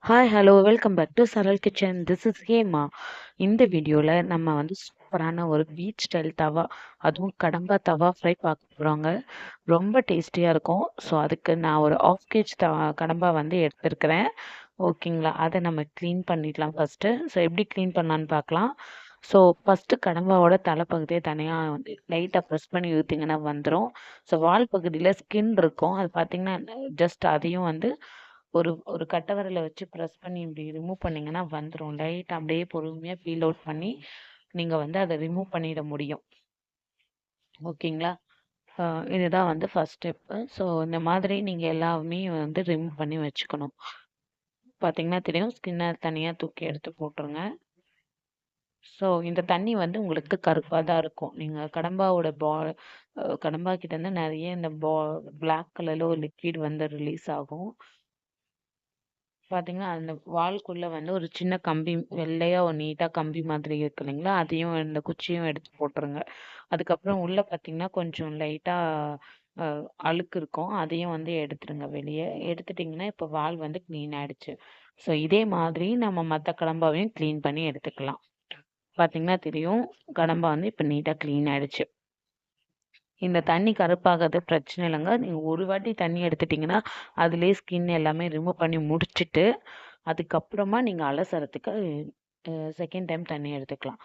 Hi hello welcome back to Saral kitchen. This is Hema. இந்த வீடியோவில் நம்ம சூப்பரான ஒரு பீச் ஸ்டைல் தவா, அதுவும் கடம்பா தவா ஃப்ரை பார்க்க போகிறோங்க. ரொம்ப டேஸ்டியாக இருக்கும். ஸோ அதுக்கு நான் ஒரு ஆஃப் கேஜ் கடம்பா எடுத்திருக்கிறேன். ஓகேங்களா, அதை நம்ம க்ளீன் பண்ணிடலாம் ஃபஸ்ட்டு. ஸோ எப்படி க்ளீன் பண்ணலான்னு பார்க்கலாம். ஸோ ஃபஸ்ட்டு கடம்பாவோட தலைப்பகுதியை தனியாக லைட்டாக ப்ரெஸ் பண்ணி ஊற்றிங்கன்னா வந்துடும். ஸோ வால் பகுதியில் ஸ்கின் இருக்கும், அது பார்த்திங்கன்னா ஜஸ்ட் அதையும் ஒரு ஒரு கட்டை விரல வச்சு ப்ரெஸ் பண்ணி இப்படி ரிமூவ் பண்ணிங்கன்னா வந்துடும். லைட் அப்படியே பொறுமையாக பீல் அவுட் பண்ணி நீங்கள் அதை ரிமூவ் பண்ணிட முடியும். ஓகேங்களா, இதுதான் ஃபர்ஸ்ட் ஸ்டெப்பு. ஸோ இந்த மாதிரி நீங்கள் எல்லாமே ரிமூவ் பண்ணி வச்சுக்கணும். பார்த்தீங்கன்னா தெரியும், ஸ்கின்னை தனியாக தூக்கி எடுத்து போட்டுருங்க. ஸோ இந்த தண்ணி உங்களுக்கு கருப்பாக தான் இருக்கும். நீங்கள் கடம்பாவோட கடம்பா கிட்டேருந்து நிறைய இந்த பிளாக் கலரில் ஒரு லிக்விட் ரிலீஸ் ஆகும். பார்த்தீங்கன்னா, அந்த வால்க்குள்ள ஒரு சின்ன கம்பி வெள்ளையா ஒரு நீட்டா கம்பி மாதிரி இருக்கு இல்லைங்களா? அதையும் இந்த குச்சியும் எடுத்து போட்டுருங்க. அதுக்கப்புறம் உள்ள பார்த்தீங்கன்னா, கொஞ்சம் லைட்டா அ அழுக்கு இருக்கும். அதையும் எடுத்துருங்க வெளிய. எடுத்துட்டீங்கன்னா, இப்போ வால் கிளீன் ஆயிடுச்சு. ஸோ இதே மாதிரி நம்ம மத்த கடம்பாவையும் கிளீன் பண்ணி எடுத்துக்கலாம். பார்த்தீங்கன்னா தெரியும், கடம்பா இப்போ நீட்டா கிளீன் ஆயிடுச்சு. இந்த தண்ணி கருப்பாகிறது பிரச்சனை இல்லைங்க. நீங்கள் ஒரு வாட்டி தண்ணி எடுத்துட்டிங்கன்னா அதுலேயே ஸ்கின் எல்லாமே ரிமூவ் பண்ணி முடிச்சுட்டு அதுக்கப்புறமா நீங்கள் அலசறதுக்கு செகண்ட் டைம் தண்ணி எடுத்துக்கலாம்.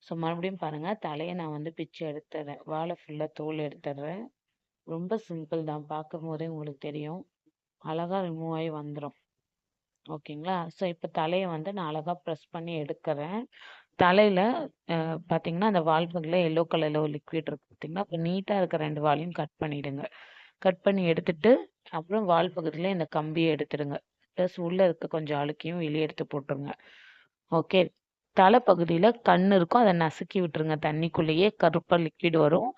ஸோ மறுபடியும் பாருங்கள், தலையை நான் பிச்சு எடுத்துடுறேன். வாழை ஃபுல்லாக தோல் எடுத்துடுறேன். ரொம்ப சிம்பிள் தான், பார்க்கும் போதே உங்களுக்கு தெரியும். அழகாக ரிமூவ் ஆகி வந்துடும். ஓகேங்களா, ஸோ இப்போ தலையை நான் அழகாக ப்ரெஸ் பண்ணி எடுக்கிறேன். தலையில் பார்த்தீங்கன்னா அந்த வால் பகுதியில் எல்லோ கலரில் ஒரு லிக்விட் இருக்குது பார்த்தீங்களா? அப்போ நீட்டாக இருக்க 2 வாலையும் கட் பண்ணிவிடுங்க. கட் பண்ணி எடுத்துட்டு அப்புறம் வால் பகுதியில் இந்த கம்பியை எடுத்துடுங்க. ப்ளஸ் உள்ளே இருக்க கொஞ்சம் அழுக்கையும் வெளியே எடுத்து போட்டுருங்க. ஓகே, தலைப்பகுதியில் கண் இருக்கும், அதை நசுக்கி விட்டுருங்க. தண்ணிக்குள்ளேயே கருப்பாக லிக்விட் வரும்,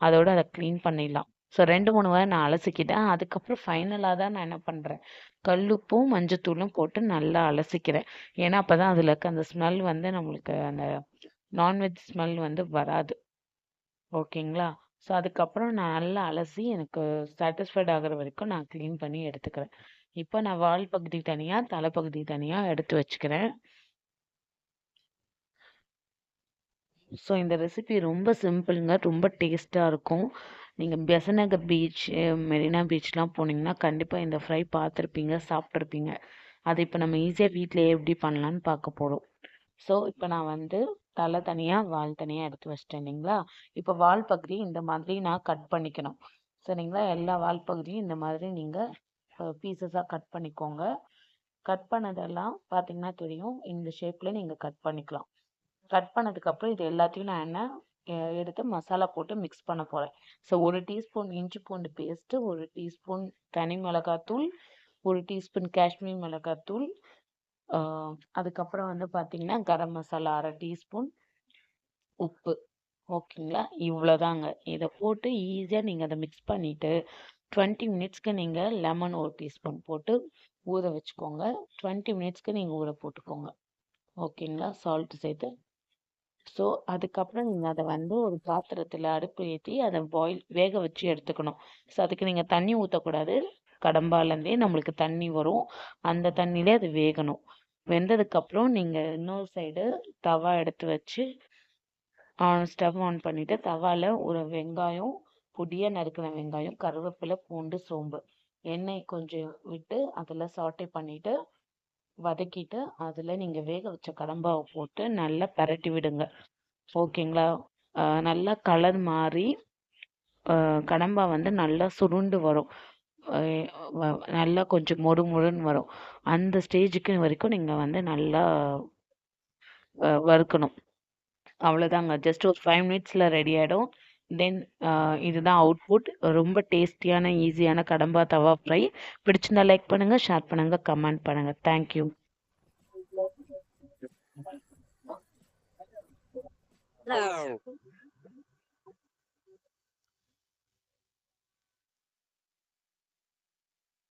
அதோட அதை க்ளீன் பண்ணிடலாம். ஸோ 2-3 வாரம் நான் அலசிக்கிட்டேன். அதுக்கப்புறம் ஃபைனலாக தான் நான் என்ன பண்ணுறேன், கல்லுப்பும் மஞ்சத்தூளும் போட்டு நல்லா அலசிக்கிறேன். ஏன்னா அப்போ தான் அதில் இருக்க அந்த ஸ்மெல் நம்மளுக்கு அந்த நான்வெஜ் ஸ்மெல் வராது. ஓகேங்களா, ஸோ அதுக்கப்புறம் நான் நல்லா அலசி எனக்கு சாட்டிஸ்ஃபைட் ஆகிற வரைக்கும் நான் க்ளீன் பண்ணி எடுத்துக்கிறேன். இப்போ நான் வால் பகுதி தனியாக, தலைப்பகுதி தனியாக எடுத்து வச்சுக்கிறேன். ஸோ இந்த ரெசிபி ரொம்ப சிம்பிளுங்க, ரொம்ப டேஸ்ட்டாக இருக்கும். நீங்கள் பெசநகர் பீச், மெரினா பீச்லாம் போனீங்கன்னா கண்டிப்பாக இந்த ஃப்ரை பார்த்துருப்பீங்க, சாப்பிட்ருப்பீங்க. அது இப்போ நம்ம ஈஸியாக வீட்டிலேயே எப்படி பண்ணலான்னு பார்க்க போகிறோம். ஸோ இப்போ நான் தலை தனியாக வால் தனியாக எடுத்து வச்சிட்டேன் இல்லைங்களா? இப்போ வால் பகுதி இந்த மாதிரி நான் கட் பண்ணிக்கணும். சரிங்களா, எல்லா வால் பகுதியும் இந்த மாதிரி நீங்கள் பீசஸாக கட் பண்ணிக்கோங்க. கட் பண்ணதெல்லாம் பார்த்தீங்கன்னா தெரியும், இந்த ஷேப்பில் நீங்கள் கட் பண்ணிக்கலாம். கட் பண்ணதுக்கப்புறம் இது எல்லாத்தையும் நான் எடுத்து மசாலா போட்டு மிக்ஸ் பண்ண போகிறேன். ஸோ 1 டீஸ்பூன் இஞ்சி பூண்டு பேஸ்ட்டு, 1 டீஸ்பூன் தனி மிளகாத்தூள், 1 டீஸ்பூன் காஷ்மீர் மிளகாத்தூள், அதுக்கப்புறம் பார்த்தீங்கன்னா கரம் மசாலா 1/2 டீஸ்பூன், உப்பு. ஓகேங்களா, இவ்வளோதாங்க. இதை போட்டு ஈஸியாக நீங்கள் அதை மிக்ஸ் பண்ணிவிட்டு 20 மினிட்ஸ்க்கு நீங்கள் லெமன் 1 டீஸ்பூன் போட்டு ஊற வச்சுக்கோங்க. 20 மினிட்ஸ்க்கு நீங்கள் ஊற போட்டுக்கோங்க. ஓகேங்களா, சால்ட்டு சேர்த்து. ஸோ அதுக்கப்புறம் நீங்கள் அதை ஒரு பாத்திரத்தில் அடுப்பு ஏற்றி அதை வேக வச்சு எடுத்துக்கணும். ஸோ அதுக்கு நீங்கள் தண்ணி ஊற்றக்கூடாது. கடம்பாலேருந்தே நம்மளுக்கு தண்ணி வரும், அந்த தண்ணியிலே அது வேகணும். வெந்ததுக்கப்புறம் நீங்கள் இன்னொரு சைடு தவா எடுத்து வச்சு ஸ்டவ் ஆன் பண்ணிவிட்டு தவாவில் ஒரு வெங்காயம், பொடியாக நறுக்கின வெங்காயம், கருவேப்பிலை, பூண்டு, சோம்பு, எண்ணெய் கொஞ்சம் விட்டு அதில் சாட்டே பண்ணிவிட்டு வதக்கிட்டு அதில் நீங்கள் வேக வச்ச கடம்பாவை போட்டு நல்லா பரட்டி விடுங்க. ஓகேங்களா, நல்லா கலர் மாறி கடம்பா நல்லா சுருண்டு வரும், நல்லா கொஞ்சம் மொறு மொறுன்னு வரும். அந்த ஸ்டேஜுக்கு வரைக்கும் நீங்கள் நல்லா வறுக்கணும். அவ்வளோதாங்க, ஜஸ்ட் ஒரு 5 மினிட்ஸில் ரெடி ஆகிடும். தென் இதுதான் அவுட்புட். ரொம்ப டேஸ்டியான ஈஸியான கடம்பா தவா ஃப்ரை. பிடிச்சிருந்தா லைக் பண்ணுங்கள், ஷேர் பண்ணுங்கள், கமெண்ட் பண்ணுங்கள். தேங்க்யூ.